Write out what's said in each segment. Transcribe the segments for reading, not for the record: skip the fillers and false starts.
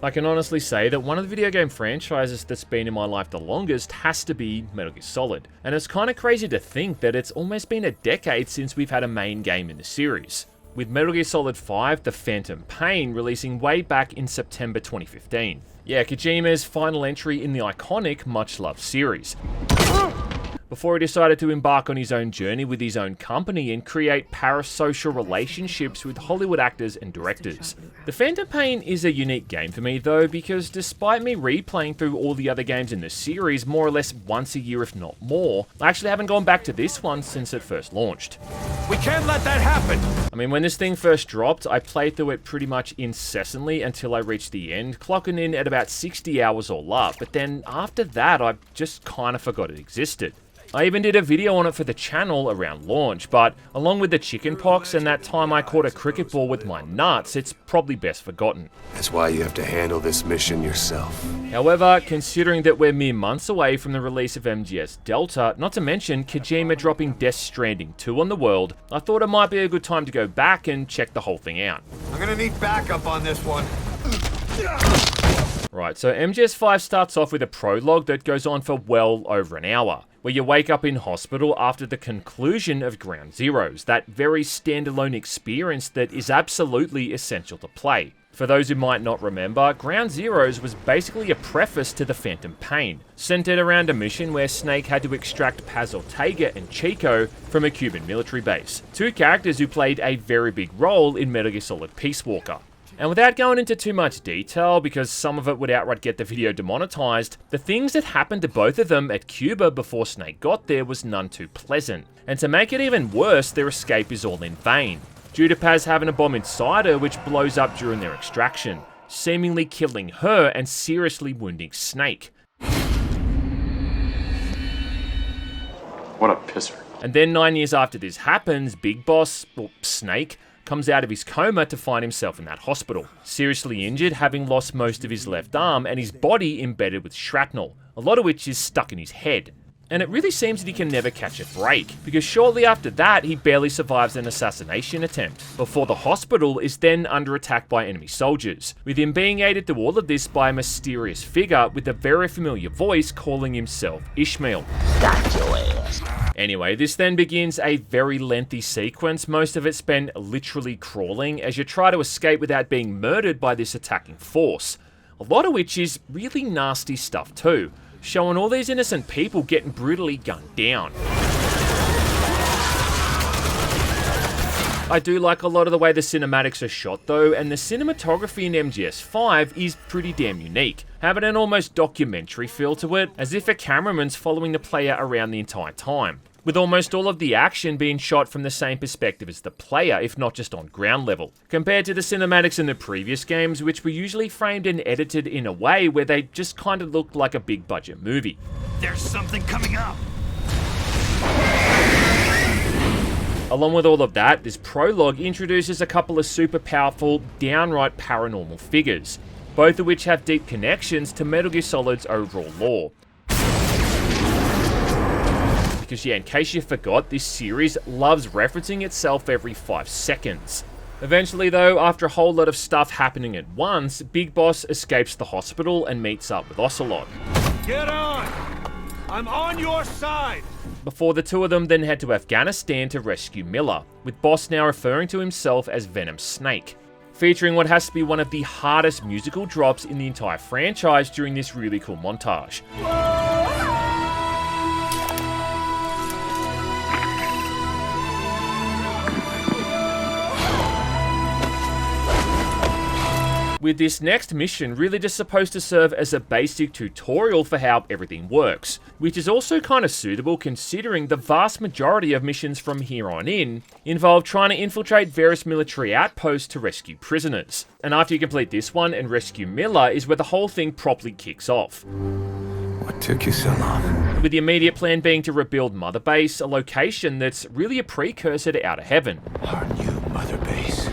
I can honestly say that one of the video game franchises that's been in my life the longest has to be Metal Gear Solid, and it's kinda crazy to think that it's almost been a decade since we've had a main game in the series, with Metal Gear Solid 5 The Phantom Pain releasing way back in September 2015. Yeah, Kojima's final entry in the iconic much-loved series, before he decided to embark on his own journey with his own company and create parasocial relationships with Hollywood actors and directors. The Phantom Pain is a unique game for me though, because despite me replaying through all the other games in the series more or less once a year if not more, I actually haven't gone back to this one since it first launched. We can't let that happen! I mean, when this thing first dropped, I played through it pretty much incessantly until I reached the end, clocking in at about 60 hours all up, but then after that I just kinda forgot it existed. I even did a video on it for the channel around launch, but along with the chickenpox and that time I caught a cricket ball with my nuts, it's probably best forgotten. That's why you have to handle this mission yourself. However, considering that we're mere months away from the release of MGS Delta, not to mention Kojima dropping Death Stranding 2 on the world, I thought it might be a good time to go back and check the whole thing out. I'm gonna need backup on this one. Right, so MGS 5 starts off with a prologue that goes on for well over an hour, where you wake up in hospital after the conclusion of Ground Zeroes, that very standalone experience that is absolutely essential to play. For those who might not remember, Ground Zeroes was basically a preface to the Phantom Pain, centered around a mission where Snake had to extract Paz Ortega and Chico from a Cuban military base, two characters who played a very big role in Metal Gear Solid Peace Walker. And without going into too much detail, because some of it would outright get the video demonetized, the things that happened to both of them at Cuba before Snake got there was none too pleasant. And to make it even worse, their escape is all in vain, due to Paz having a bomb inside her which blows up during their extraction, seemingly killing her and seriously wounding Snake. What a pisser. And then 9 years after this happens, Big Boss, or Snake, comes out of his coma to find himself in that hospital, seriously injured, having lost most of his left arm and his body embedded with shrapnel, a lot of which is stuck in his head. And it really seems that he can never catch a break, because shortly after that he barely survives an assassination attempt, before the hospital is then under attack by enemy soldiers, with him being aided through all of this by a mysterious figure with a very familiar voice calling himself Ishmael. Got your ass. Anyway, this then begins a very lengthy sequence, most of it spent literally crawling as you try to escape without being murdered by this attacking force, a lot of which is really nasty stuff too, showing all these innocent people getting brutally gunned down. I do like a lot of the way the cinematics are shot though, and the cinematography in MGS 5 is pretty damn unique, having an almost documentary feel to it, as if a cameraman's following the player around the entire time, with almost all of the action being shot from the same perspective as the player, if not just on ground level, compared to the cinematics in the previous games, which were usually framed and edited in a way where they just kind of looked like a big budget movie. There's something coming up! Along with all of that, this prologue introduces a couple of super powerful, downright paranormal figures, both of which have deep connections to Metal Gear Solid's overall lore. Because yeah, in case you forgot, this series loves referencing itself every 5 seconds. Eventually though, after a whole lot of stuff happening at once, Big Boss escapes the hospital and meets up with Ocelot. Get on! I'm on your side! Before the two of them then head to Afghanistan to rescue Miller, with Boss now referring to himself as Venom Snake, featuring what has to be one of the hardest musical drops in the entire franchise during this really cool montage. With this next mission really just supposed to serve as a basic tutorial for how everything works, which is also kind of suitable considering the vast majority of missions from here on in involve trying to infiltrate various military outposts to rescue prisoners. And after you complete this one and rescue Miller is where the whole thing properly kicks off. What took you so long? With the immediate plan being to rebuild Mother Base, a location that's really a precursor to Outer Heaven. Our new Mother Base.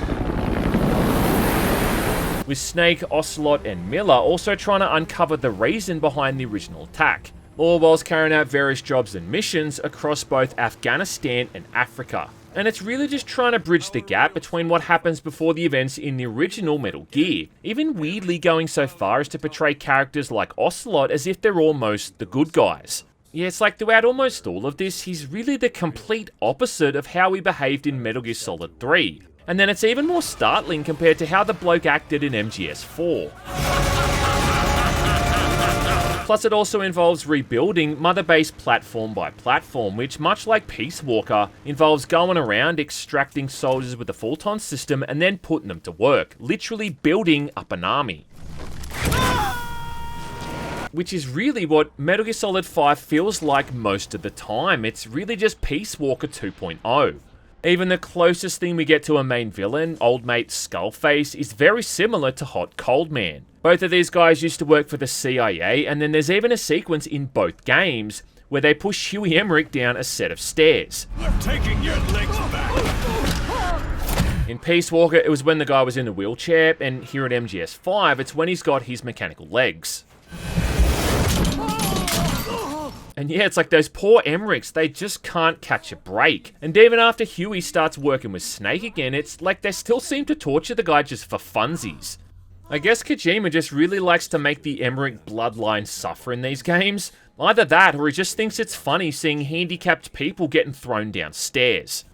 With Snake, Ocelot, and Miller also trying to uncover the reason behind the original attack, all whilst carrying out various jobs and missions across both Afghanistan and Africa. And it's really just trying to bridge the gap between what happens before the events in the original Metal Gear, even weirdly going so far as to portray characters like Ocelot as if they're almost the good guys. Yeah, it's like throughout almost all of this, he's really the complete opposite of how he behaved in Metal Gear Solid 3. And then it's even more startling compared to how the bloke acted in MGS4. Plus, it also involves rebuilding Mother Base platform by platform, which, much like Peace Walker, involves going around extracting soldiers with the Fulton system and then putting them to work, literally building up an army. Which is really what Metal Gear Solid 5 feels like most of the time. It's really just Peace Walker 2.0. Even the closest thing we get to a main villain, old mate Skullface, is very similar to Hot Cold Man. Both of these guys used to work for the CIA, and then there's even a sequence in both games where they push Huey Emmerich down a set of stairs. I'm taking your legs back. In Peace Walker, it was when the guy was in a wheelchair, and here at MGS5, it's when he's got his mechanical legs. And yeah, it's like those poor Emmerichs, they just can't catch a break. And even after Huey starts working with Snake again, it's like they still seem to torture the guy just for funsies. I guess Kojima just really likes to make the Emmerich bloodline suffer in these games. Either that, or he just thinks it's funny seeing handicapped people getting thrown downstairs.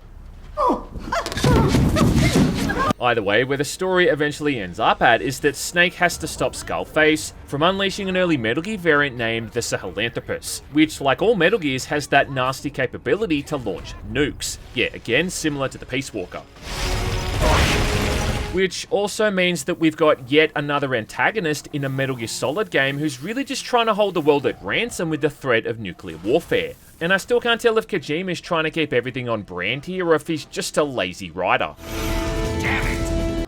Either way, where the story eventually ends up at is that Snake has to stop Skullface from unleashing an early Metal Gear variant named the Sahelanthropus, which, like all Metal Gears, has that nasty capability to launch nukes. Yeah, again, similar to the Peace Walker. Which also means that we've got yet another antagonist in a Metal Gear Solid game who's really just trying to hold the world at ransom with the threat of nuclear warfare. And I still can't tell if Kojima is trying to keep everything on brand here or if he's just a lazy writer.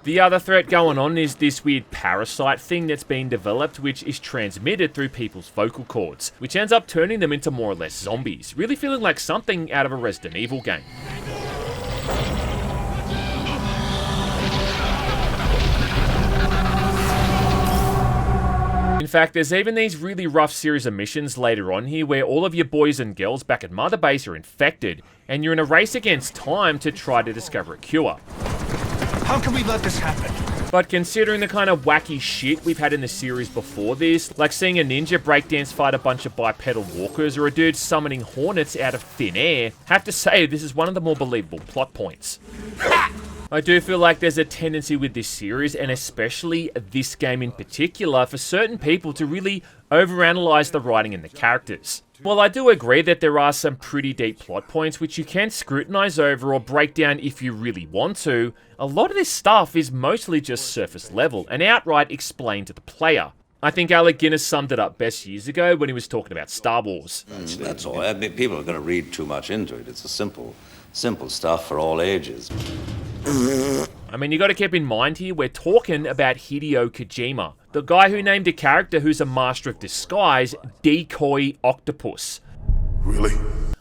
The other threat going on is this weird parasite thing that's been developed, which is transmitted through people's vocal cords, which ends up turning them into more or less zombies, really feeling like something out of a Resident Evil game. In fact, there's even these really rough series of missions later on here where all of your boys and girls back at Mother Base are infected, and you're in a race against time to try to discover a cure. How can we let this happen? But considering the kind of wacky shit we've had in the series before this, like seeing a ninja breakdance fight a bunch of bipedal walkers or a dude summoning hornets out of thin air, have to say this is one of the more believable plot points. I do feel like there's a tendency with this series, and especially this game in particular, for certain people to really overanalyze the writing and the characters. While I do agree that there are some pretty deep plot points which you can scrutinize over or break down if you really want to, a lot of this stuff is mostly just surface level and outright explained to the player. I think Alec Guinness summed it up best years ago when he was talking about Star Wars. That's all. I mean, people are going to read too much into it. It's a simple stuff for all ages. I mean, you got to keep in mind here, we're talking about Hideo Kojima, the guy who named a character who's a master of disguise, Decoy Octopus. Really?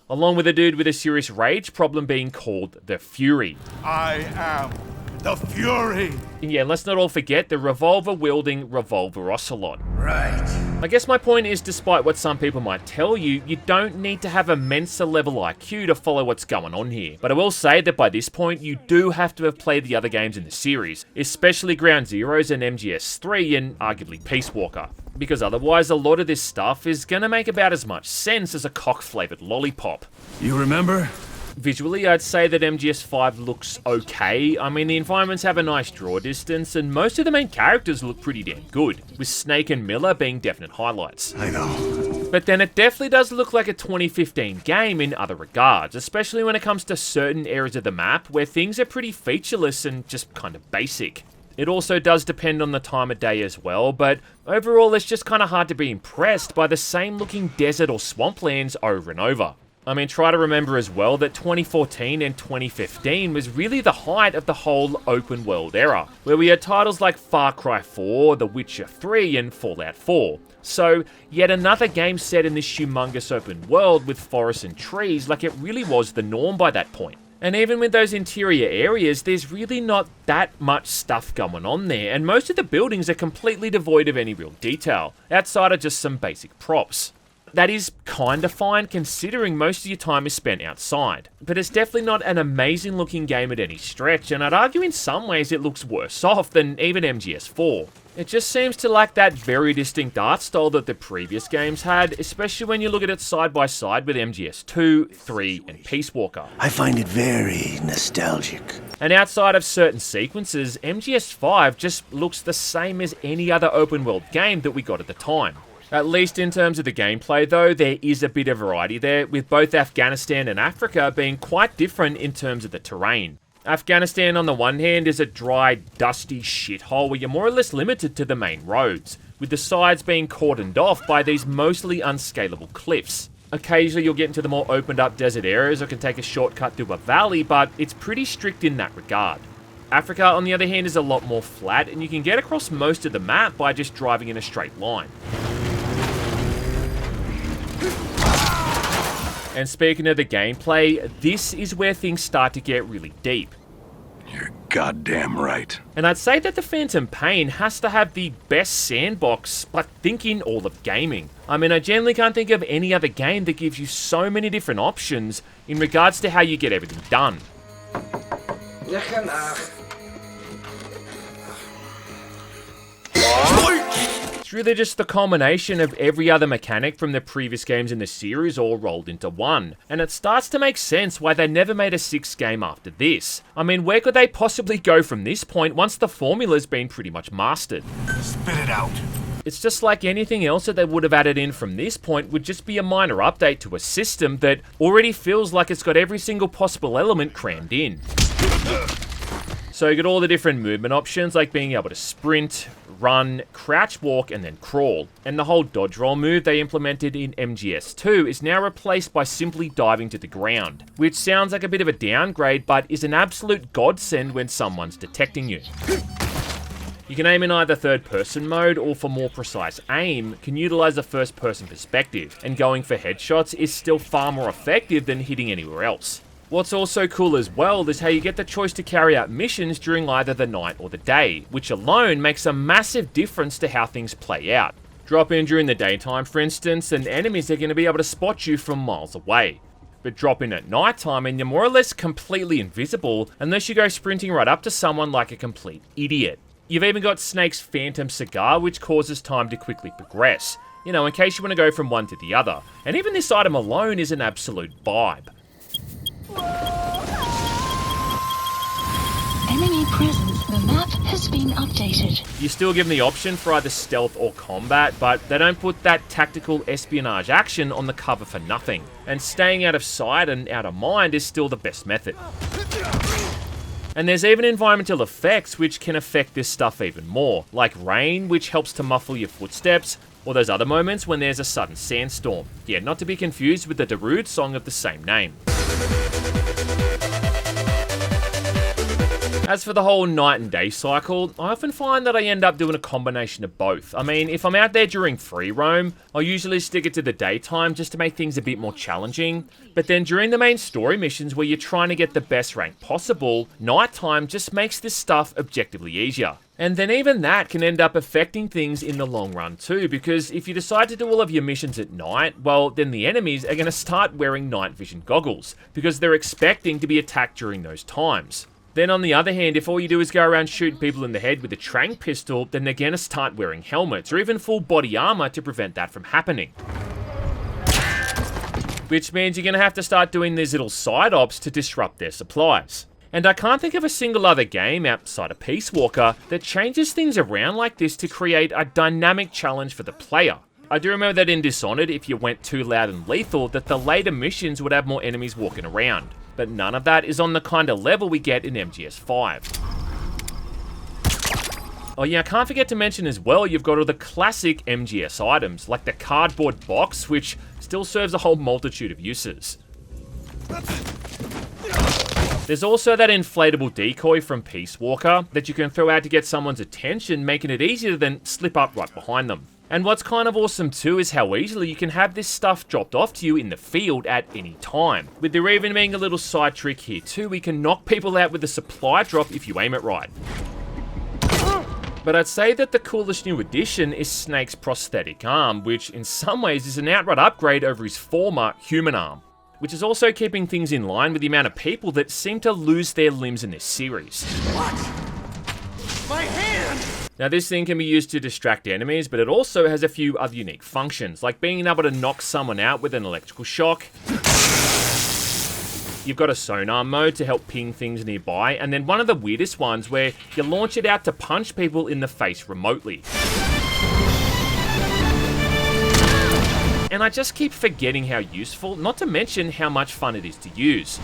Along with a dude with a serious rage problem being called the Fury. I am the Fury. And yeah, let's not all forget the revolver-wielding Revolver Ocelot. Right. I guess my point is, despite what some people might tell you, you don't need to have a Mensa level IQ to follow what's going on here. But I will say that by this point, you do have to have played the other games in the series, especially Ground Zeroes and MGS3 and arguably Peace Walker. Because otherwise, a lot of this stuff is gonna make about as much sense as a cock-flavoured lollipop. You remember? Visually, I'd say that MGS5 looks okay. I mean, the environments have a nice draw distance, and most of the main characters look pretty damn good, with Snake and Miller being definite highlights. I know. But then it definitely does look like a 2015 game in other regards, especially when it comes to certain areas of the map where things are pretty featureless and just kind of basic. It also does depend on the time of day as well, but overall it's just kind of hard to be impressed by the same looking desert or swamplands over and over. I mean, try to remember as well that 2014 and 2015 was really the height of the whole open world era, where we had titles like Far Cry 4, The Witcher 3, and Fallout 4. So, yet another game set in this humongous open world with forests and trees like it really was the norm by that point. And even with those interior areas, there's really not that much stuff going on there, and most of the buildings are completely devoid of any real detail, outside of just some basic props. That is kinda fine considering most of your time is spent outside. But it's definitely not an amazing looking game at any stretch, and I'd argue in some ways it looks worse off than even MGS4. It just seems to lack that very distinct art style that the previous games had, especially when you look at it side by side with MGS2, 3, and Peace Walker. I find it very nostalgic. And outside of certain sequences, MGS5 just looks the same as any other open world game that we got at the time. At least in terms of the gameplay though, there is a bit of variety there, with both Afghanistan and Africa being quite different in terms of the terrain. Afghanistan on the one hand is a dry, dusty shithole where you're more or less limited to the main roads, with the sides being cordoned off by these mostly unscalable cliffs. Occasionally you'll get into the more opened up desert areas or can take a shortcut through a valley, but it's pretty strict in that regard. Africa on the other hand is a lot more flat, and you can get across most of the map by just driving in a straight line. And speaking of the gameplay, this is where things start to get really deep. You're goddamn right. And I'd say that the Phantom Pain has to have the best sandbox, I think, in all of gaming. I mean, I generally can't think of any other game that gives you so many different options in regards to how you get everything done. It's really just the culmination of every other mechanic from the previous games in the series all rolled into one, and it starts to make sense why they never made a 6th game after this. I mean, where could they possibly go from this point once the formula's been pretty much mastered? Spit it out. It's just like anything else that they would have added in from this point would just be a minor update to a system that already feels like it's got every single possible element crammed in. So you get all the different movement options, like being able to sprint, run, crouch walk, and then crawl. And the whole dodge roll move they implemented in MGS2 is now replaced by simply diving to the ground, which sounds like a bit of a downgrade, but is an absolute godsend when someone's detecting you. You can aim in either third-person mode, or for more precise aim, can utilize a first-person perspective, and going for headshots is still far more effective than hitting anywhere else. What's also cool as well is how you get the choice to carry out missions during either the night or the day, which alone makes a massive difference to how things play out. Drop in during the daytime, for instance, and enemies are going to be able to spot you from miles away. But drop in at nighttime and you're more or less completely invisible unless you go sprinting right up to someone like a complete idiot. You've even got Snake's Phantom Cigar, which causes time to quickly progress, you know, in case you want to go from one to the other. And even this item alone is an absolute vibe. Enemy presence. The map has been updated. You're still given the option for either stealth or combat, but they don't put that tactical espionage action on the cover for nothing. And staying out of sight and out of mind is still the best method. And there's even environmental effects which can affect this stuff even more, like rain, which helps to muffle your footsteps, or those other moments when there's a sudden sandstorm. Yeah, not to be confused with the Darude song of the same name. As for the whole night and day cycle, I often find that I end up doing a combination of both. I mean, if I'm out there during free roam, I'll usually stick it to the daytime just to make things a bit more challenging. But then during the main story missions where you're trying to get the best rank possible, nighttime just makes this stuff objectively easier. And then even that can end up affecting things in the long run too, because if you decide to do all of your missions at night, well, then the enemies are going to start wearing night vision goggles, because they're expecting to be attacked during those times. Then on the other hand, if all you do is go around shooting people in the head with a Trang pistol, then they're going to start wearing helmets, or even full body armor to prevent that from happening. Which means you're going to have to start doing these little side ops to disrupt their supplies. And I can't think of a single other game outside of Peace Walker that changes things around like this to create a dynamic challenge for the player. I do remember that in Dishonored, if you went too loud and lethal, that the later missions would have more enemies walking around. But none of that is on the kind of level we get in MGS5. Oh yeah, I can't forget to mention as well, you've got all the classic MGS items, like the cardboard box, which still serves a whole multitude of uses. There's also that inflatable decoy from Peace Walker that you can throw out to get someone's attention, making it easier to then slip up right behind them. And what's kind of awesome too is how easily you can have this stuff dropped off to you in the field at any time. With there even being a little side trick here too, we can knock people out with a supply drop if you aim it right. But I'd say that the coolest new addition is Snake's prosthetic arm, which in some ways is an outright upgrade over his former human arm, which is also keeping things in line with the amount of people that seem to lose their limbs in this series. What? My hand! Now this thing can be used to distract enemies, but it also has a few other unique functions, like being able to knock someone out with an electrical shock. You've got a sonar mode to help ping things nearby, and then one of the weirdest ones where you launch it out to punch people in the face remotely. And I just keep forgetting how useful, not to mention how much fun it is to use.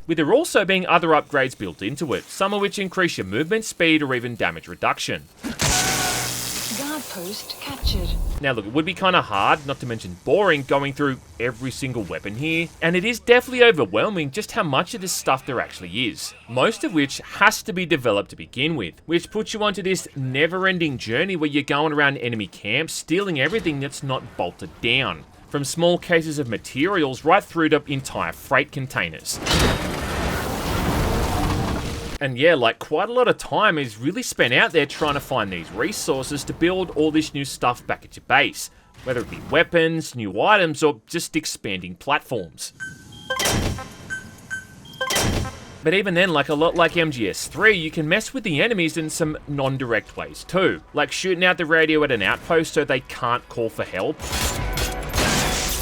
With there also being other upgrades built into it, some of which increase your movement speed or even damage reduction. Guard post captured. Now look, it would be kind of hard, not to mention boring, going through every single weapon here, and it is definitely overwhelming just how much of this stuff there actually is, most of which has to be developed to begin with, which puts you onto this never-ending journey where you're going around enemy camps, stealing everything that's not bolted down, from small cases of materials right through to entire freight containers. And yeah, like quite a lot of time is really spent out there trying to find these resources to build all this new stuff back at your base, whether it be weapons, new items, or just expanding platforms. But even then, like a lot like MGS3, you can mess with the enemies in some non-direct ways too, like shooting out the radio at an outpost so they can't call for help.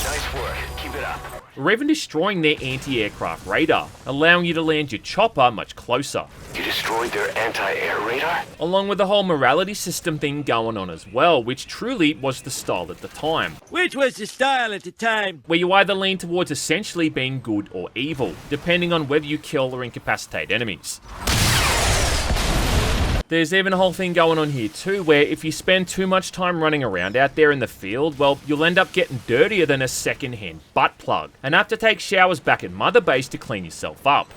Nice work. Keep it up. Or even destroying their anti-aircraft radar, allowing you to land your chopper much closer. You destroyed their anti-air radar? Along with the whole morality system thing going on as well, which truly was the style at the time. Which was the style at the time? Where you either lean towards essentially being good or evil, depending on whether you kill or incapacitate enemies. There's even a whole thing going on here too, where if you spend too much time running around out there in the field, well, you'll end up getting dirtier than a second-hand butt plug, and have to take showers back at Mother Base to clean yourself up.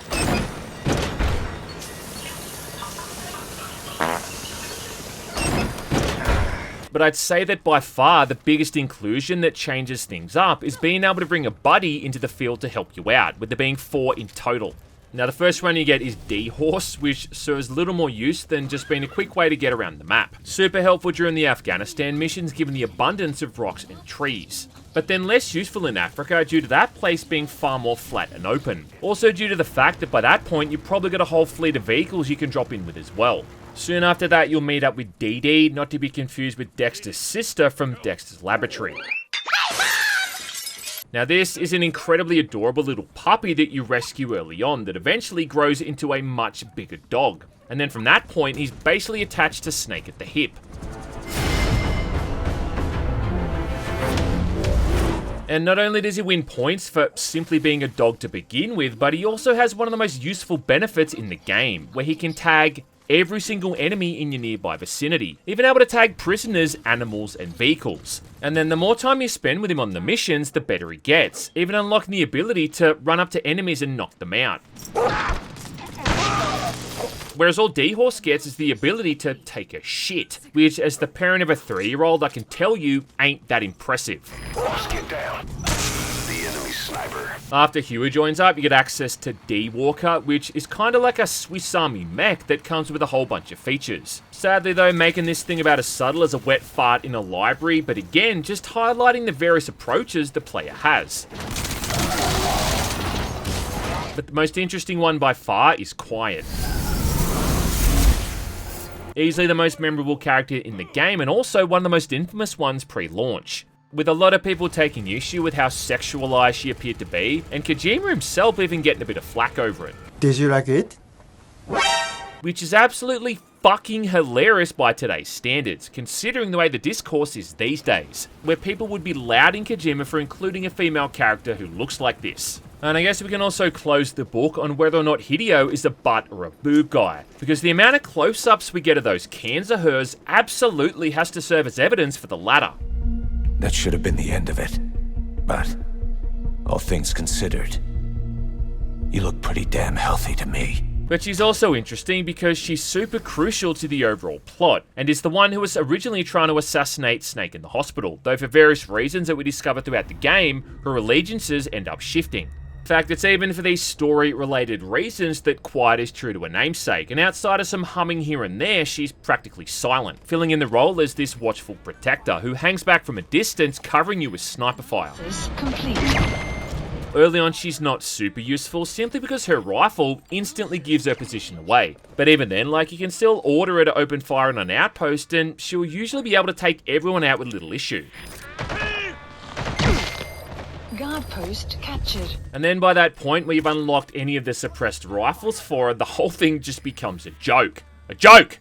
But I'd say that by far the biggest inclusion that changes things up is being able to bring a buddy into the field to help you out, with there being 4 in total. Now the first one you get is D-Horse, which serves little more use than just being a quick way to get around the map. Super helpful during the Afghanistan missions given the abundance of rocks and trees. But then less useful in Africa due to that place being far more flat and open. Also due to the fact that by that point you've probably got a whole fleet of vehicles you can drop in with as well. Soon after that you'll meet up with DD, not to be confused with Dexter's sister from Dexter's Laboratory. Now this is an incredibly adorable little puppy that you rescue early on that eventually grows into a much bigger dog. And then from that point, he's basically attached to Snake at the hip. And not only does he win points for simply being a dog to begin with, but he also has one of the most useful benefits in the game, where he can tag every single enemy in your nearby vicinity, even able to tag prisoners, animals, and vehicles. And then the more time you spend with him on the missions, the better he gets, even unlocking the ability to run up to enemies and knock them out. Whereas all D-Horse gets is the ability to take a shit, which as the parent of a 3-year-old I can tell you ain't that impressive. Get down. The enemy sniper. After Huey joins up, you get access to D-Walker, which is kind of like a Swiss Army mech that comes with a whole bunch of features. Sadly though, making this thing about as subtle as a wet fart in a library, but again, just highlighting the various approaches the player has. But the most interesting one by far is Quiet. Easily the most memorable character in the game, and also one of the most infamous ones pre-launch, with a lot of people taking issue with how sexualized she appeared to be, and Kojima himself even getting a bit of flack over it. Did you like it? Which is absolutely fucking hilarious by today's standards, considering the way the discourse is these days, where people would be lauding Kojima for including a female character who looks like this. And I guess we can also close the book on whether or not Hideo is a butt or a boob guy, because the amount of close-ups we get of those cans of hers absolutely has to serve as evidence for the latter. That should have been the end of it. But, all things considered, you look pretty damn healthy to me. But she's also interesting because she's super crucial to the overall plot, and is the one who was originally trying to assassinate Snake in the hospital, though for various reasons that we discover throughout the game, her allegiances end up shifting. In fact, it's even for these story-related reasons that Quiet is true to her namesake, and outside of some humming here and there, she's practically silent, filling in the role as this watchful protector who hangs back from a distance, covering you with sniper fire. This complete. Early on, she's not super useful, simply because her rifle instantly gives her position away. But even then, like, you can still order her to open fire on an outpost, and she'll usually be able to take everyone out with little issue. Guard post captured. And then by that point where you've unlocked any of the suppressed rifles for her, the whole thing just becomes a joke. A joke!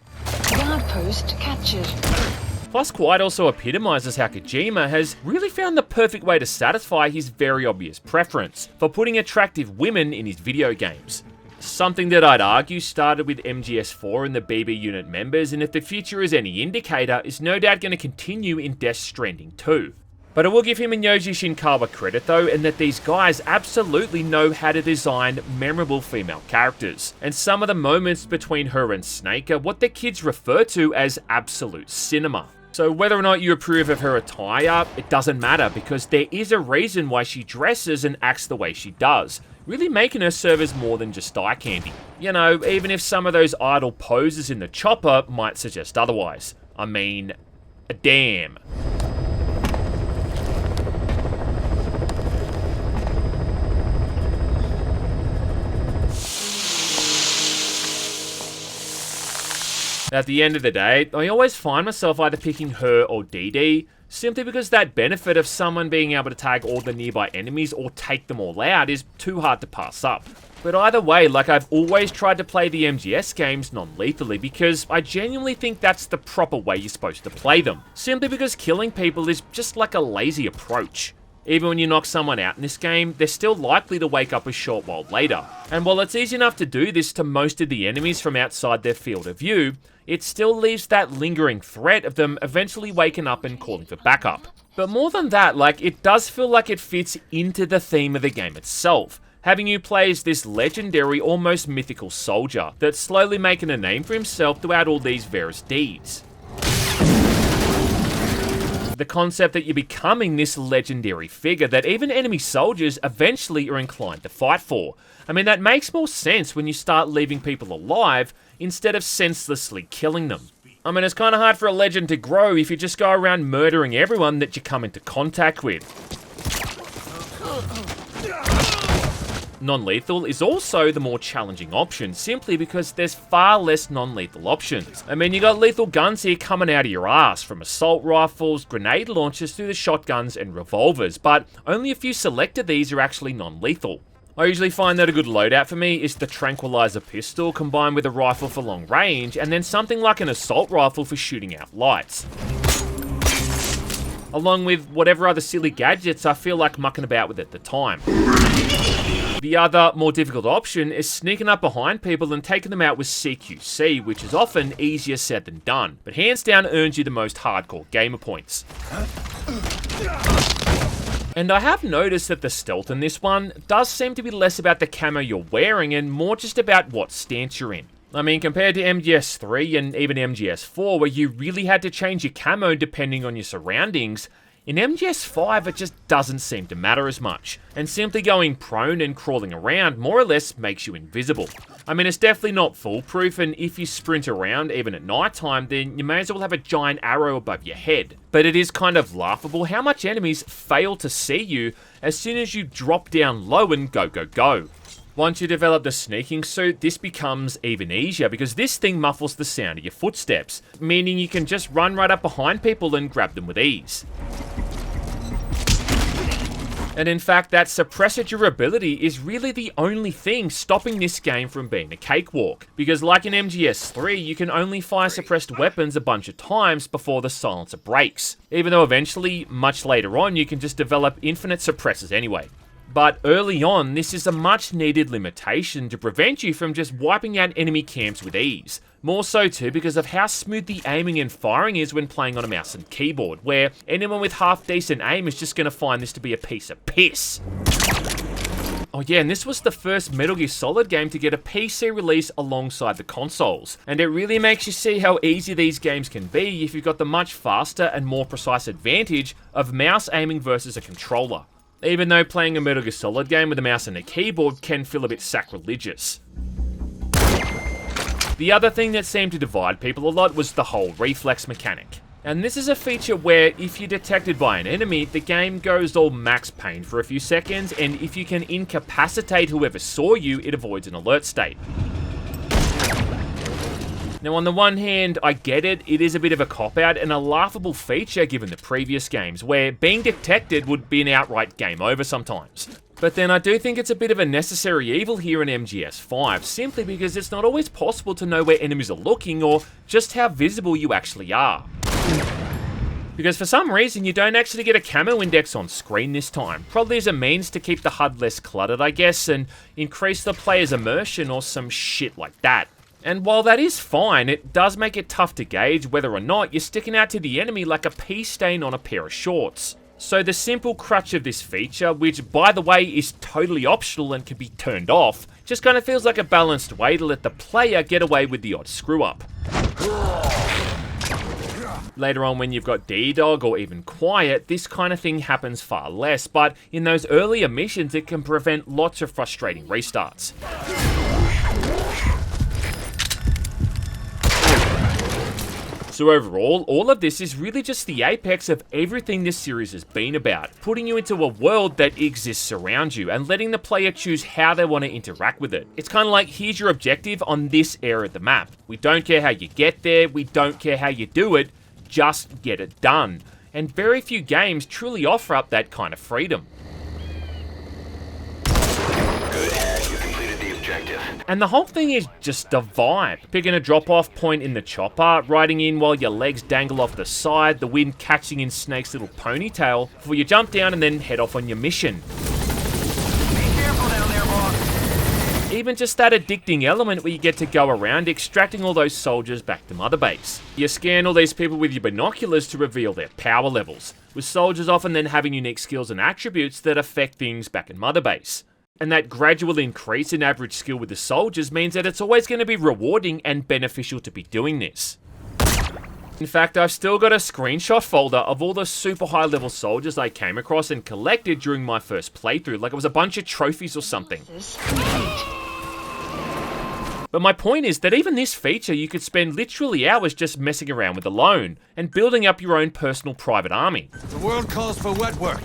Guard post captured. Plus, Quiet also epitomizes how Kojima has really found the perfect way to satisfy his very obvious preference for putting attractive women in his video games. Something that I'd argue started with MGS4 and the BB unit members, and if the future is any indicator, is no doubt going to continue in Death Stranding 2. But I will give him and Yoji Shinkawa credit though, in that these guys absolutely know how to design memorable female characters. And some of the moments between her and Snake are what the kids refer to as absolute cinema. So whether or not you approve of her attire, it doesn't matter, because there is a reason why she dresses and acts the way she does, really making her serve as more than just eye candy. You know, even if some of those idle poses in the chopper might suggest otherwise. I mean, damn. At the end of the day, I always find myself either picking her or DD, simply because that benefit of someone being able to tag all the nearby enemies or take them all out is too hard to pass up. But either way, like, I've always tried to play the MGS games non-lethally because I genuinely think that's the proper way you're supposed to play them, simply because killing people is just like a lazy approach. Even when you knock someone out in this game, they're still likely to wake up a short while later. And while it's easy enough to do this to most of the enemies from outside their field of view, it still leaves that lingering threat of them eventually waking up and calling for backup. But more than that, like, it does feel like it fits into the theme of the game itself, having you play as this legendary, almost mythical soldier that's slowly making a name for himself throughout all these various deeds. The concept that you're becoming this legendary figure that even enemy soldiers eventually are inclined to fight for. I mean, that makes more sense when you start leaving people alive instead of senselessly killing them. I mean, it's kind of hard for a legend to grow if you just go around murdering everyone that you come into contact with. Non-lethal is also the more challenging option, simply because there's far less non-lethal options. I mean, you got lethal guns here coming out of your ass, from assault rifles, grenade launchers through to shotguns and revolvers, but only a few select of these are actually non-lethal. I usually find that a good loadout for me is the tranquilizer pistol combined with a rifle for long range, and then something like an assault rifle for shooting out lights. Along with whatever other silly gadgets I feel like mucking about with at the time. The other, more difficult option is sneaking up behind people and taking them out with CQC, which is often easier said than done, but hands down earns you the most hardcore gamer points. And I have noticed that the stealth in this one does seem to be less about the camo you're wearing and more just about what stance you're in. I mean, compared to MGS3 and even MGS4, where you really had to change your camo depending on your surroundings, in MGS5 it just doesn't seem to matter as much, and simply going prone and crawling around more or less makes you invisible. I mean, it's definitely not foolproof, and if you sprint around even at night time, then you may as well have a giant arrow above your head. But it is kind of laughable how much enemies fail to see you as soon as you drop down low and go go go. Once you develop the sneaking suit, this becomes even easier because this thing muffles the sound of your footsteps, meaning you can just run right up behind people and grab them with ease. And in fact, that suppressor durability is really the only thing stopping this game from being a cakewalk, because like in MGS3, you can only fire suppressed weapons a bunch of times before the silencer breaks, even though eventually, much later on, you can just develop infinite suppressors anyway. But early on, this is a much needed limitation to prevent you from just wiping out enemy camps with ease. More so too because of how smooth the aiming and firing is when playing on a mouse and keyboard, where anyone with half decent aim is just going to find this to be a piece of piss. Oh yeah, and this was the first Metal Gear Solid game to get a PC release alongside the consoles, and it really makes you see how easy these games can be if you've got the much faster and more precise advantage of mouse aiming versus a controller. even though playing a Metal Gear Solid game with a mouse and a keyboard can feel a bit sacrilegious. The other thing that seemed to divide people a lot was the whole reflex mechanic. And this is a feature where if you're detected by an enemy, the game goes all max pain for a few seconds, and if you can incapacitate whoever saw you, it avoids an alert state. Now on the one hand, I get it, it is a bit of a cop-out and a laughable feature given the previous games, where being detected would be an outright game over sometimes. But then I do think it's a bit of a necessary evil here in MGS5, simply because it's not always possible to know where enemies are looking or just how visible you actually are. Because for some reason you don't actually get a camo index on screen this time, probably as a means to keep the HUD less cluttered I guess, and increase the player's immersion or some shit like that. And while that is fine, it does make it tough to gauge whether or not you're sticking out to the enemy like a pea stain on a pair of shorts. So the simple crutch of this feature, which by the way is totally optional and can be turned off, just kind of feels like a balanced way to let the player get away with the odd screw up. Later on when you've got D-Dog or even Quiet, this kind of thing happens far less, but in those earlier missions it can prevent lots of frustrating restarts. So overall, all of this is really just the apex of everything this series has been about, putting you into a world that exists around you and letting the player choose how they want to interact with it. It's kind of like, here's your objective on this area of the map. We don't care how you get there, we don't care how you do it, just get it done. And very few games truly offer up that kind of freedom. And the whole thing is just a vibe. Picking a drop-off point in the chopper, riding in while your legs dangle off the side, the wind catching in Snake's little ponytail, before you jump down and then head off on your mission. Be careful down there, boss. Even just that addicting element where you get to go around extracting all those soldiers back to Mother Base. You scan all these people with your binoculars to reveal their power levels, with soldiers often then having unique skills and attributes that affect things back in Mother Base. And that gradual increase in average skill with the soldiers means that it's always going to be rewarding and beneficial to be doing this. In fact, I've still got a screenshot folder of all the super high level soldiers I came across and collected during my first playthrough, like it was a bunch of trophies or something. But my point is that even this feature you could spend literally hours just messing around with alone, and building up your own personal private army. The world calls for wet work,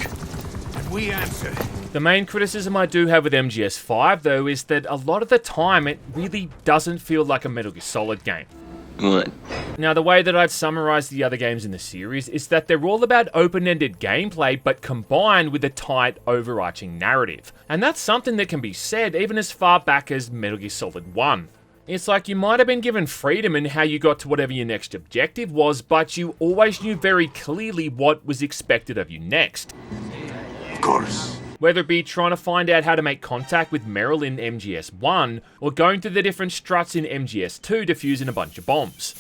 and we answer. The main criticism I do have with MGS5 though is that a lot of the time it really doesn't feel like a Metal Gear Solid game. Good. Now the way that I'd summarize the other games in the series is that they're all about open-ended gameplay but combined with a tight overarching narrative. And that's something that can be said even as far back as Metal Gear Solid 1. It's like you might have been given freedom in how you got to whatever your next objective was, but you always knew very clearly what was expected of you next. Of course. Whether it be trying to find out how to make contact with Meryl in MGS1, or going through the different struts in MGS2 defusing a bunch of bombs.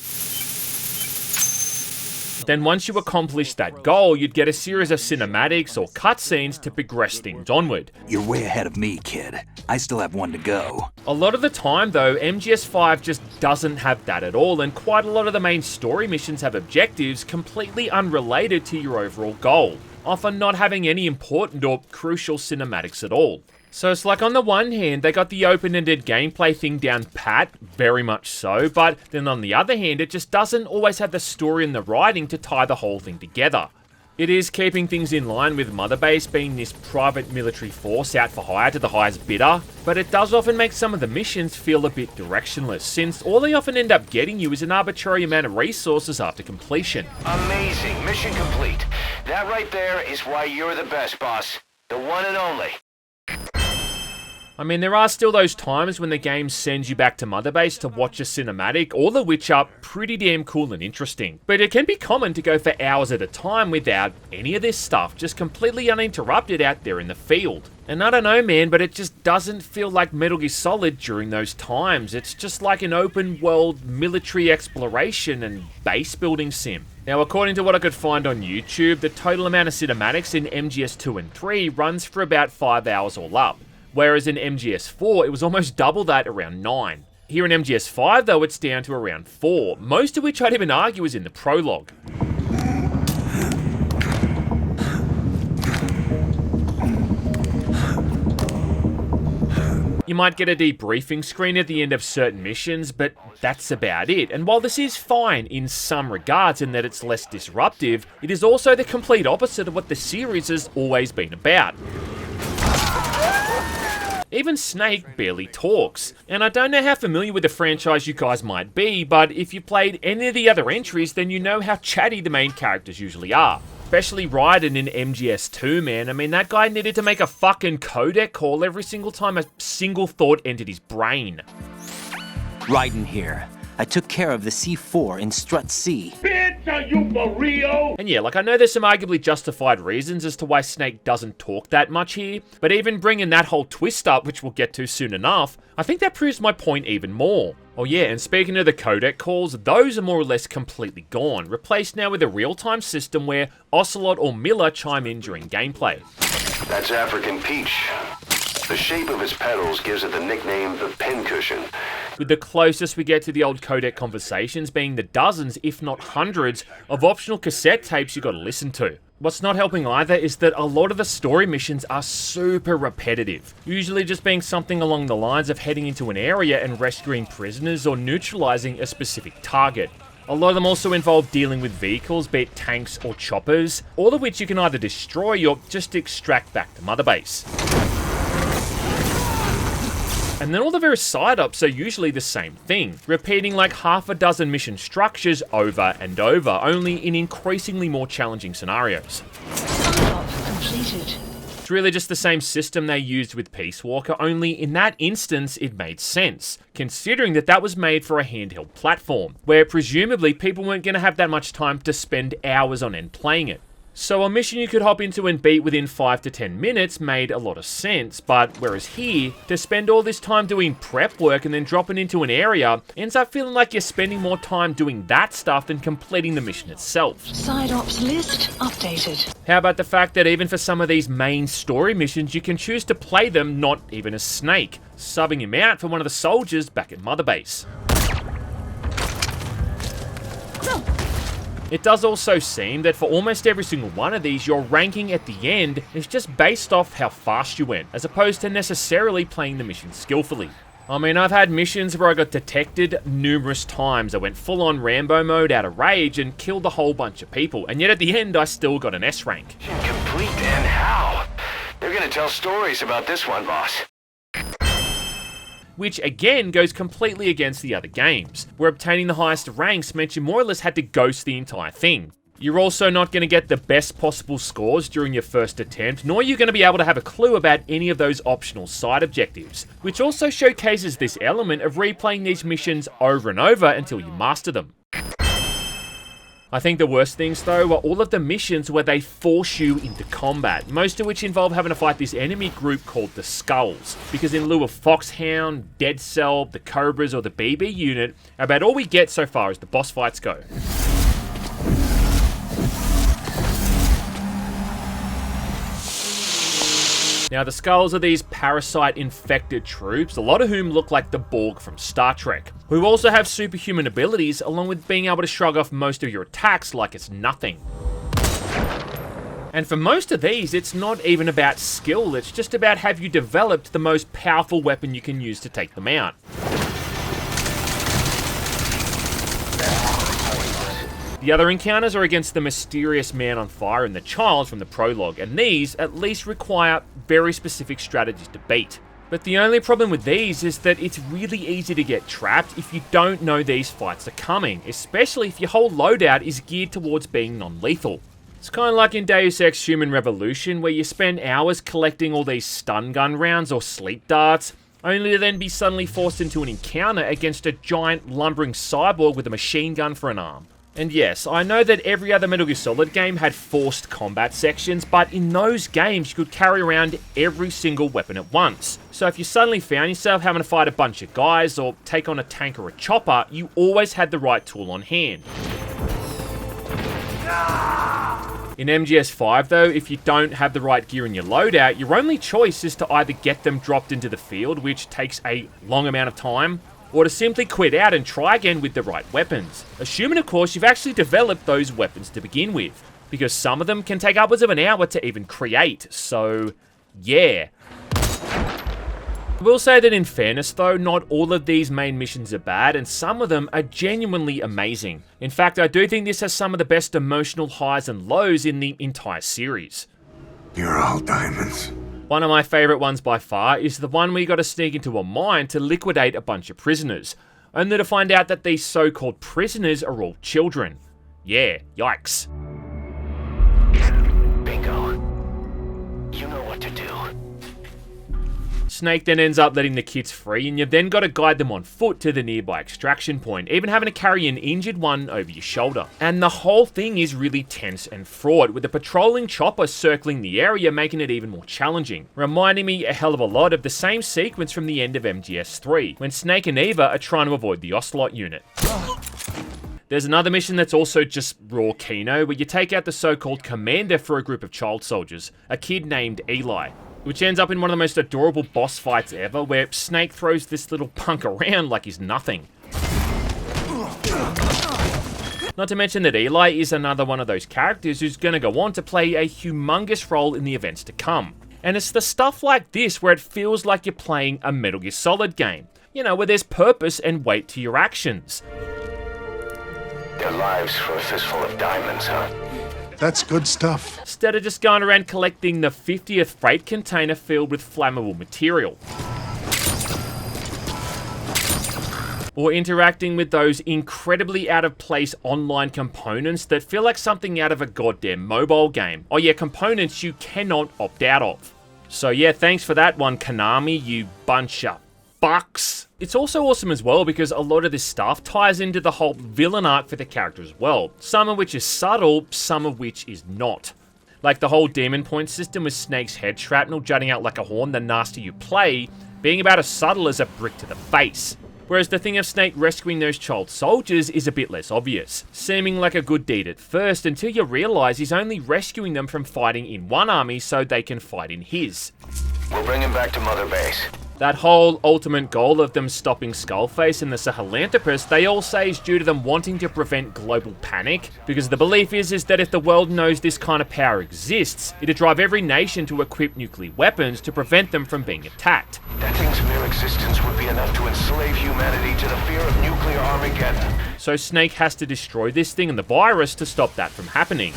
Then once you accomplished that goal, you'd get a series of cinematics or cutscenes to progress things onward. You're way ahead of me, kid. I still have one to go. A lot of the time though, MGS5 just doesn't have that at all, and quite a lot of the main story missions have objectives completely unrelated to your overall goal, often not having any important or crucial cinematics at all. So it's like on the one hand, they got the open-ended gameplay thing down pat, very much so, but then on the other hand, it just doesn't always have the story and the writing to tie the whole thing together. It is keeping things in line with Mother Base being this private military force out for hire to the highest bidder, but it does often make some of the missions feel a bit directionless, since all they often end up getting you is an arbitrary amount of resources after completion. Amazing. Mission complete. That right there is why you're the best, boss. The one and only. I mean, there are still those times when the game sends you back to Mother Base to watch a cinematic, all of which are pretty damn cool and interesting. But it can be common to go for hours at a time without any of this stuff, just completely uninterrupted out there in the field. And I don't know, man, but it just doesn't feel like Metal Gear Solid during those times. It's just like an open world military exploration and base building sim. Now, according to what I could find on YouTube, the total amount of cinematics in MGS2 and 3 runs for about 5 hours all up. Whereas in MGS4, it was almost double that, around 9. Here in MGS5 though, it's down to around 4, most of which I'd even argue is in the prologue. You might get a debriefing screen at the end of certain missions, but that's about it. And while this is fine in some regards in that it's less disruptive, it is also the complete opposite of what the series has always been about. Even Snake barely talks. And I don't know how familiar with the franchise you guys might be, but if you played any of the other entries, then you know how chatty the main characters usually are. Especially Raiden in MGS2, man. I mean, that guy needed to make a fucking codec call every single time a single thought entered his brain. Raiden here. I took care of the C4 in Strut C. Bitch, are you for real? And yeah, like I know there's some arguably justified reasons as to why Snake doesn't talk that much here, but even bringing that whole twist up, which we'll get to soon enough, I think that proves my point even more. Oh yeah, and speaking of the codec calls, those are more or less completely gone, replaced now with a real-time system where Ocelot or Miller chime in during gameplay. That's African Peach. The shape of its petals gives it the nickname the pincushion. With the closest we get to the old codec conversations being the dozens, if not hundreds, of optional cassette tapes you gotta listen to. What's not helping either is that a lot of the story missions are super repetitive, usually just being something along the lines of heading into an area and rescuing prisoners or neutralizing a specific target. A lot of them also involve dealing with vehicles, be it tanks or choppers, all of which you can either destroy or just extract back to Mother Base. And then all the various side-ups are usually the same thing, repeating like half a dozen mission structures over and over, only in increasingly more challenging scenarios. Side-up completed. It's really just the same system they used with Peace Walker, only in that instance it made sense, considering that that was made for a handheld platform, where presumably people weren't going to have that much time to spend hours on end playing it. So a mission you could hop into and beat within 5 to 10 minutes made a lot of sense, but whereas here, to spend all this time doing prep work and then dropping into an area, ends up feeling like you're spending more time doing that stuff than completing the mission itself. Side ops list updated. How about the fact that even for some of these main story missions, you can choose to play them not even as Snake, subbing him out for one of the soldiers back at Mother Base. It does also seem that for almost every single one of these, your ranking at the end is just based off how fast you went, as opposed to necessarily playing the mission skillfully. I mean, I've had missions where I got detected numerous times. I went full-on Rambo mode out of rage and killed a whole bunch of people, and yet at the end I still got an S rank. Complete and how? They're gonna tell stories about this one, boss. Which again goes completely against the other games, where obtaining the highest ranks meant you more or less had to ghost the entire thing. You're also not going to get the best possible scores during your first attempt, nor are you going to be able to have a clue about any of those optional side objectives, which also showcases this element of replaying these missions over and over until you master them. I think the worst things though are all of the missions where they force you into combat, most of which involve having to fight this enemy group called the Skulls, because in lieu of Foxhound, Dead Cell, the Cobras or the BB unit, about all we get so far as the boss fights go. Now, the Skulls are these parasite-infected troops, a lot of whom look like the Borg from Star Trek, who also have superhuman abilities, along with being able to shrug off most of your attacks like it's nothing. And for most of these, it's not even about skill, it's just about have you developed the most powerful weapon you can use to take them out. The other encounters are against the mysterious man on fire and the child from the prologue, and these at least require very specific strategies to beat. But the only problem with these is that it's really easy to get trapped if you don't know these fights are coming, especially if your whole loadout is geared towards being non-lethal. It's kind of like in Deus Ex Human Revolution, where you spend hours collecting all these stun gun rounds or sleep darts, only to then be suddenly forced into an encounter against a giant lumbering cyborg with a machine gun for an arm. And yes, I know that every other Metal Gear Solid game had forced combat sections, but in those games you could carry around every single weapon at once. So if you suddenly found yourself having to fight a bunch of guys or take on a tank or a chopper, you always had the right tool on hand. In MGS5 though, if you don't have the right gear in your loadout, your only choice is to either get them dropped into the field, which takes a long amount of time, or to simply quit out and try again with the right weapons. Assuming, of course, you've actually developed those weapons to begin with, because some of them can take upwards of an hour to even create, so yeah. I will say that in fairness though, not all of these main missions are bad, and some of them are genuinely amazing. In fact, I do think this has some of the best emotional highs and lows in the entire series. You're all diamonds. One of my favourite ones by far is the one where you got to sneak into a mine to liquidate a bunch of prisoners, only to find out that these so-called prisoners are all children. Yeah, yikes. Bingo. You know what to do. Snake then ends up letting the kids free, and you've then got to guide them on foot to the nearby extraction point, even having to carry an injured one over your shoulder. And the whole thing is really tense and fraught, with a patrolling chopper circling the area, making it even more challenging, reminding me a hell of a lot of the same sequence from the end of MGS3, when Snake and Eva are trying to avoid the Ocelot unit. There's another mission that's also just raw Kino, where you take out the so-called commander for a group of child soldiers, a kid named Eli, which ends up in one of the most adorable boss fights ever, where Snake throws this little punk around like he's nothing. Not to mention that Eli is another one of those characters who's going to go on to play a humongous role in the events to come. And it's the stuff like this where it feels like you're playing a Metal Gear Solid game. You know, where there's purpose and weight to your actions. Their lives for a fistful of diamonds, huh? That's good stuff. Instead of just going around collecting the 50th freight container filled with flammable material. Or interacting with those incredibly out of place online components that feel like something out of a goddamn mobile game. Oh yeah, components you cannot opt out of. So yeah, thanks for that one, Konami, you bunch of fucks. It's also awesome as well because a lot of this stuff ties into the whole villain arc for the character as well. Some of which is subtle, some of which is not. Like the whole demon point system with Snake's head shrapnel jutting out like a horn the nastier you play, being about as subtle as a brick to the face. Whereas the thing of Snake rescuing those child soldiers is a bit less obvious, seeming like a good deed at first until you realise he's only rescuing them from fighting in one army so they can fight in his. We'll bring him back to Mother Base. That whole ultimate goal of them stopping Skullface and the Sahelanthropus, they all say is due to them wanting to prevent global panic, because the belief is that if the world knows this kind of power exists, it'd drive every nation to equip nuclear weapons to prevent them from being attacked. That thing's mere existence would be enough to enslave humanity to the fear of nuclear Armageddon. So Snake has to destroy this thing and the virus to stop that from happening.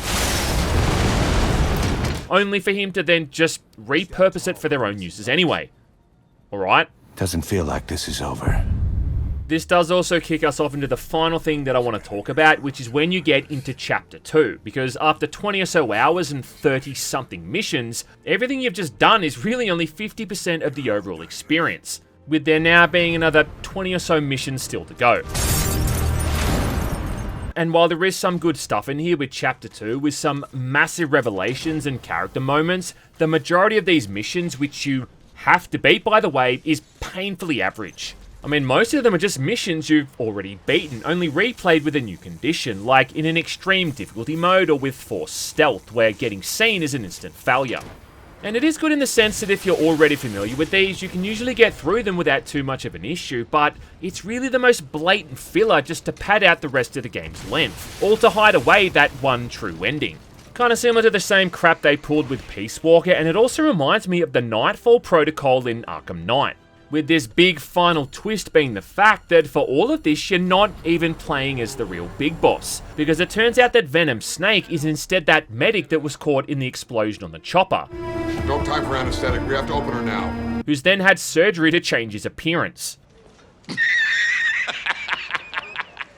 Only for him to then just repurpose it for their own uses anyway. Alright? Doesn't feel like this is over. This does also kick us off into the final thing that I want to talk about, which is when you get into Chapter 2. Because after 20 or so hours and 30-something missions, everything you've just done is really only 50% of the overall experience, with there now being another 20 or so missions still to go. And while there is some good stuff in here with Chapter 2, with some massive revelations and character moments, the majority of these missions, which you have to beat, by the way, is painfully average. I mean, most of them are just missions you've already beaten, only replayed with a new condition, like in an extreme difficulty mode or with forced stealth, where getting seen is an instant failure. And it is good in the sense that if you're already familiar with these, you can usually get through them without too much of an issue, but it's really the most blatant filler just to pad out the rest of the game's length, all to hide away that one true ending. Kind of similar to the same crap they pulled with Peace Walker, and it also reminds me of the Nightfall protocol in Arkham Knight, with this big final twist being the fact that for all of this you're not even playing as the real big boss, because it turns out that Venom Snake is instead that medic that was caught in the explosion on the chopper. No time for anesthetic, we have to open her now. Who's then had surgery to change his appearance.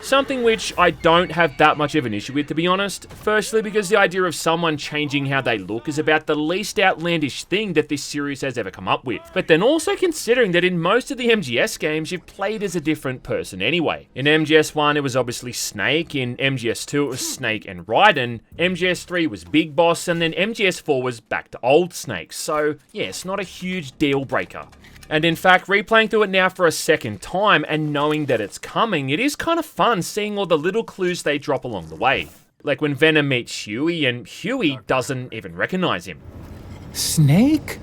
Something which I don't have that much of an issue with, to be honest. Firstly, because the idea of someone changing how they look is about the least outlandish thing that this series has ever come up with. But then also considering that in most of the MGS games, you've played as a different person anyway. In MGS1, it was obviously Snake. In MGS2, it was Snake and Raiden. MGS3 was Big Boss, and then MGS4 was back to old Snake. So, yeah, it's not a huge deal breaker. And in fact, replaying through it now for a second time and knowing that it's coming, it is kind of fun seeing all the little clues they drop along the way. Like when Venom meets Huey and Huey doesn't even recognize him. Snake?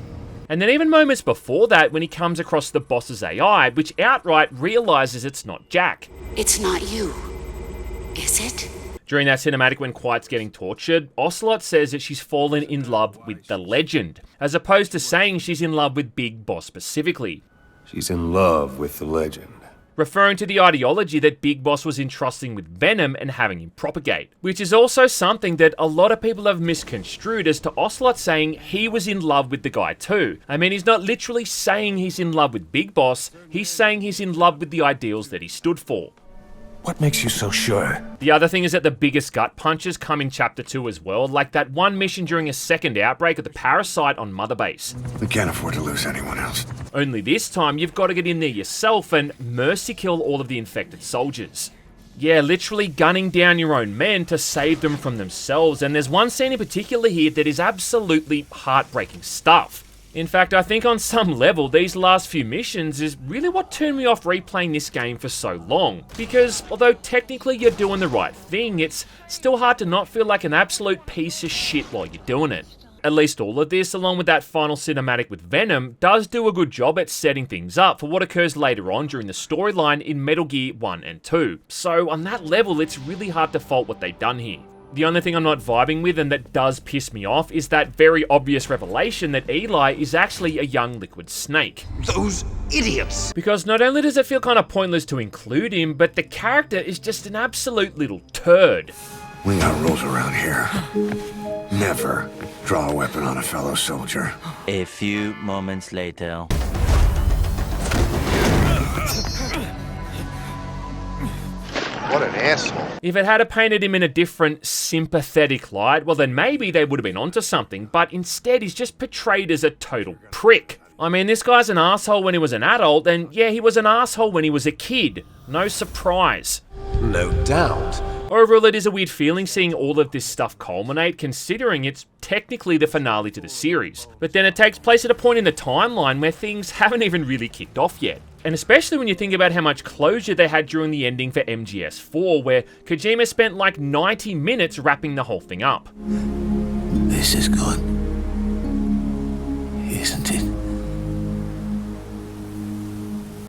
And then even moments before that when he comes across the boss's AI, which outright realizes it's not Jack. It's not you, is it? During that cinematic when Quiet's getting tortured, Ocelot says that she's fallen in love with the legend, as opposed to saying she's in love with Big Boss specifically. She's in love with the legend. Referring to the ideology that Big Boss was entrusting with Venom and having him propagate, which is also something that a lot of people have misconstrued as to Ocelot saying he was in love with the guy too. I mean, he's not literally saying he's in love with Big Boss, he's saying he's in love with the ideals that he stood for. What makes you so sure? The other thing is that the biggest gut punches come in Chapter 2 as well, like that one mission during a second outbreak of the parasite on Mother Base. We can't afford to lose anyone else. Only this time, you've got to get in there yourself and mercy kill all of the infected soldiers. Yeah, literally gunning down your own men to save them from themselves, and there's one scene in particular here that is absolutely heartbreaking stuff. In fact, I think on some level, these last few missions is really what turned me off replaying this game for so long. Because although technically you're doing the right thing, it's still hard to not feel like an absolute piece of shit while you're doing it. At least all of this, along with that final cinematic with Venom, does do a good job at setting things up for what occurs later on during the storyline in Metal Gear 1 and 2. So on that level, it's really hard to fault what they've done here. The only thing I'm not vibing with, and that does piss me off, is that very obvious revelation that Eli is actually a young Liquid Snake. Those idiots! Because not only does it feel kind of pointless to include him, but the character is just an absolute little turd. We got rules around here. Never draw a weapon on a fellow soldier. A few moments later. What an asshole. If it had painted him in a different, sympathetic light, well then maybe they would have been onto something, but instead he's just portrayed as a total prick. I mean, this guy's an asshole when he was an adult, and yeah, he was an asshole when he was a kid. No surprise. No doubt. Overall, it is a weird feeling seeing all of this stuff culminate, considering it's technically the finale to the series. But then it takes place at a point in the timeline where things haven't even really kicked off yet. And especially when you think about how much closure they had during the ending for MGS4, where Kojima spent like 90 minutes wrapping the whole thing up. This is good, isn't it?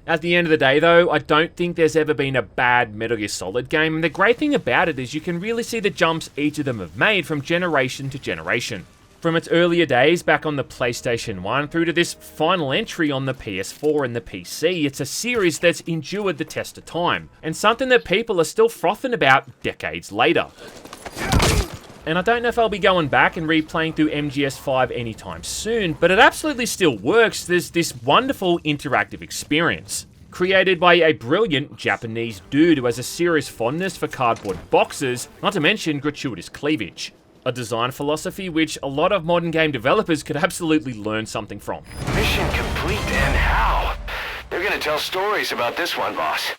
At the end of the day though, I don't think there's ever been a bad Metal Gear Solid game, and the great thing about it is you can really see the jumps each of them have made from generation to generation. From its earlier days back on the PlayStation 1 through to this final entry on the PS4 and the PC, it's a series that's endured the test of time, and something that people are still frothing about decades later. And I don't know if I'll be going back and replaying through MGS5 anytime soon, but it absolutely still works. There's this wonderful interactive experience, created by a brilliant Japanese dude who has a serious fondness for cardboard boxes, not to mention gratuitous cleavage. A design philosophy which a lot of modern game developers could absolutely learn something from. Mission complete, and how? They're gonna tell stories about this one, boss.